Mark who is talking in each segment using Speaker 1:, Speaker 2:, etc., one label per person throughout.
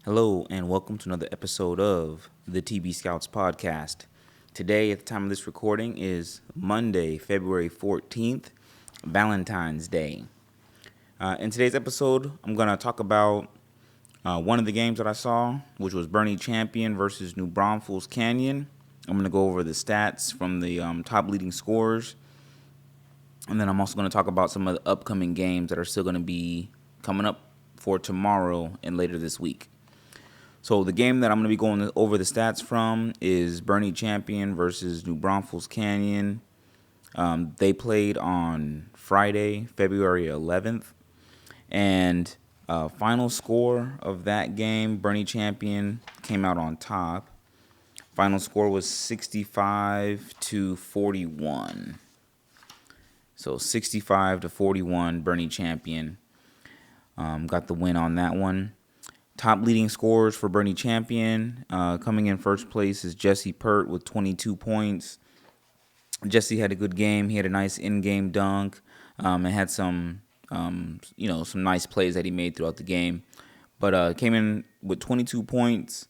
Speaker 1: Hello, and welcome to another episode of the TBScouts podcast. Today, at the time of this recording, is Monday, February 14th, Valentine's Day. In today's episode, I'm going to talk about one of the games that I saw, which was Bernie Champion versus New Braunfels Canyon. I'm going to go over the stats from the top leading scorers. And then I'm also going to talk about some of the upcoming games that are still going to be coming up for tomorrow and later this week. So the game that I'm going to be going over the stats from is Bernie Champion versus New Braunfels Canyon. They played on Friday, February 11th. And final score of that game, Bernie Champion came out on top. Final score was 65-41. So 65-41, Bernie Champion got the win on that one. Top leading scorers for Bernie Champion, coming in first place is Pert with 22 points. Jesse had a good game. He had a nice in-game dunk and had some nice plays that he made throughout the game. But came in with 22 points,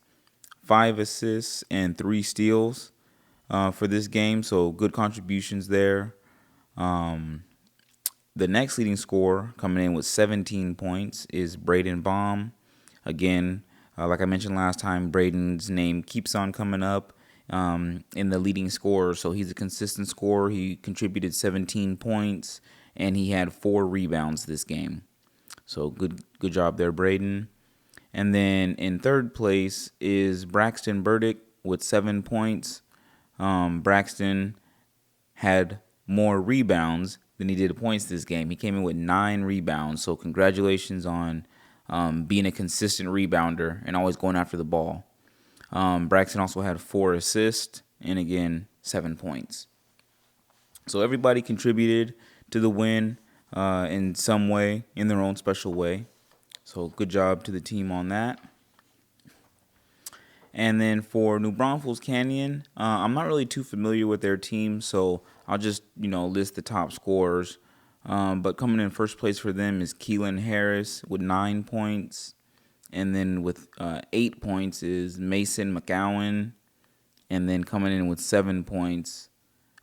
Speaker 1: 5 assists, and 3 steals for this game. So good contributions there. The next leading scorer coming in with 17 points is Braden Baum. Again, like I mentioned last time, Braden's name keeps on coming up in the leading scorers. So he's a consistent scorer. He contributed 17 points, and he had 4 rebounds this game. So good job there, Braden. And then in third place is Braxton Burdick with 7 points. Braxton had more rebounds than he did points this game. He came in with 9 rebounds. So congratulations on being a consistent rebounder and always going after the ball. Braxton also had 4 assists and, again, 7 points. So everybody contributed to the win in some way, in their own special way. So good job to the team on that. And then for New Braunfels Canyon, I'm not really too familiar with their team, so I'll just list the top scorers. But coming in first place for them is Keelan Harris with 9 points. And then with 8 points is Mason McGowan. And then coming in with 7 points.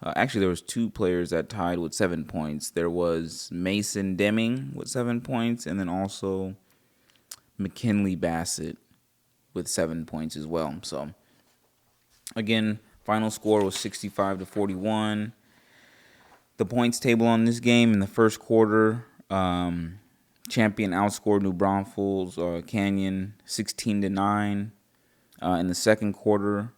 Speaker 1: Actually, there was 2 players that tied with 7 points. There was Mason Deming with 7 points. And then also McKinley Bassett with 7 points as well. So, again, final score was 65-41. The points table on this game in the first quarter, Champion outscored New Braunfels Canyon 16-9. In the second quarter,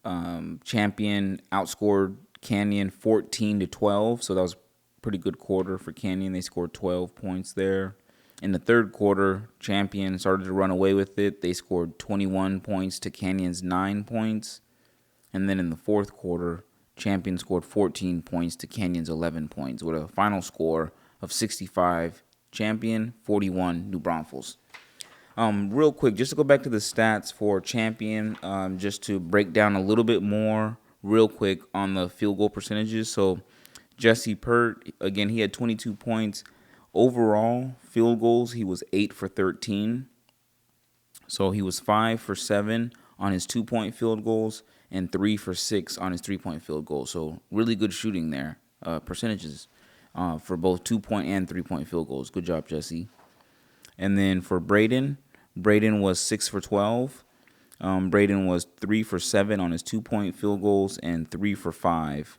Speaker 1: Champion outscored Canyon 14-12. So that was a pretty good quarter for Canyon. They scored 12 points there. In the third quarter, Champion started to run away with it. They scored 21 points to Canyon's 9 points. And then in the fourth quarter, Champion scored 14 points to Canyon's 11 points with a final score of 65 Champion, 41 New Braunfels. Real quick, just to go back to the stats for Champion, just to break down a little bit more real quick on the field goal percentages. So Jesse Pert, again, he had 22 points. Overall, field goals, he was 8 for 13. So he was 5 for 7 on his 2-point field goals and 3 for 6 on his 3-point field goal. So really good shooting there, percentages for both 2-point and 3-point field goals. Good job, Jesse. And then for Braden was 6 for 12. Braden was 3 for 7 on his 2-point field goals and 3 for 5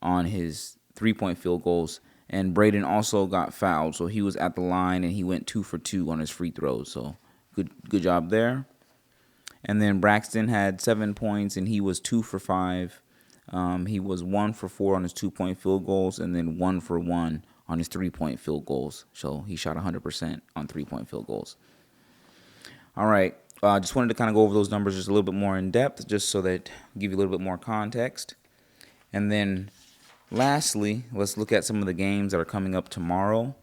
Speaker 1: on his 3-point field goals. And Braden also got fouled, so he was at the line and he went 2 for 2 on his free throws. So good job there. And then Braxton had 7 points, and he was 2 for 5. He was 1 for 4 on his 2-point field goals, and then 1 for 1 on his 3-point field goals. So he shot 100% on 3-point field goals. All right, just wanted to kind of go over those numbers just a little bit more in depth, just so that give you a little bit more context. And then lastly, let's look at some of the games that are coming up tomorrow.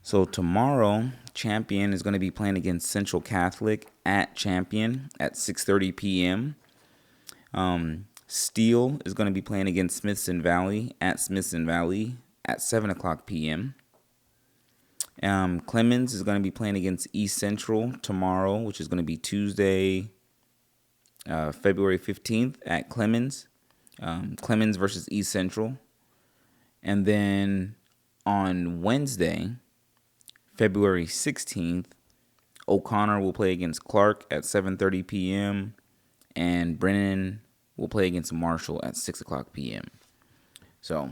Speaker 1: So tomorrow, Champion is going to be playing against Central Catholic at Champion at 6:30 p.m. Steele is going to be playing against Smithson Valley at Smithson Valley at 7 o'clock p.m. Clemens is going to be playing against East Central tomorrow, which is going to be Tuesday, February 15th at Clemens. Clemens versus East Central. And then on Wednesday, February 16th, O'Connor will play against Clark at 7:30 p.m. and Brennan will play against Marshall at 6 o'clock p.m. So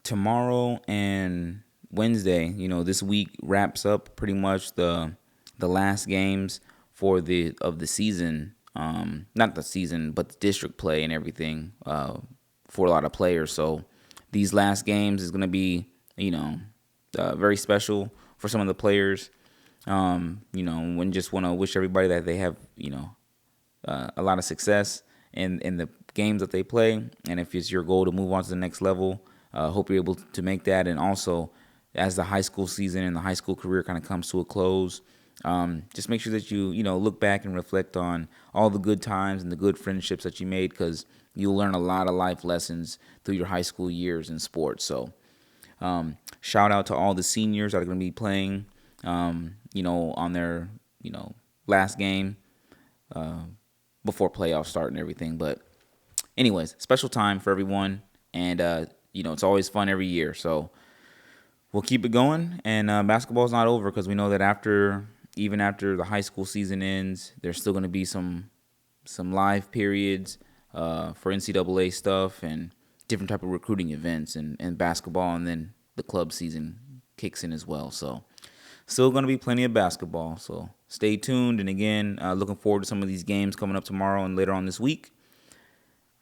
Speaker 1: tomorrow and Wednesday, this week wraps up pretty much the last games for the season. Not the season, but the district play and everything for a lot of players. So these last games is going to be, very special for some of the players. Just want to wish everybody that they have, a lot of success in the games that they play. And if it's your goal to move on to the next level, hope you're able to make that. And also, as the high school season and the high school career kind of comes to a close, just make sure that you look back and reflect on all the good times and the good friendships that you made, because you'll learn a lot of life lessons through your high school years in sports. So shout out to all the seniors that are going to be playing, on their, last game before playoffs start and everything. But anyways, special time for everyone. And, it's always fun every year. So we'll keep it going. And basketball's not over, because we know that even after the high school season ends, there's still going to be some live periods for NCAA stuff and different type of recruiting events and basketball. And then the club season kicks in as well. So still going to be plenty of basketball. So stay tuned. And again, looking forward to some of these games coming up tomorrow and later on this week.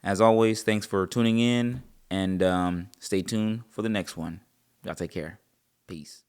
Speaker 1: As always, thanks for tuning in, and stay tuned for the next one. Y'all take care. Peace.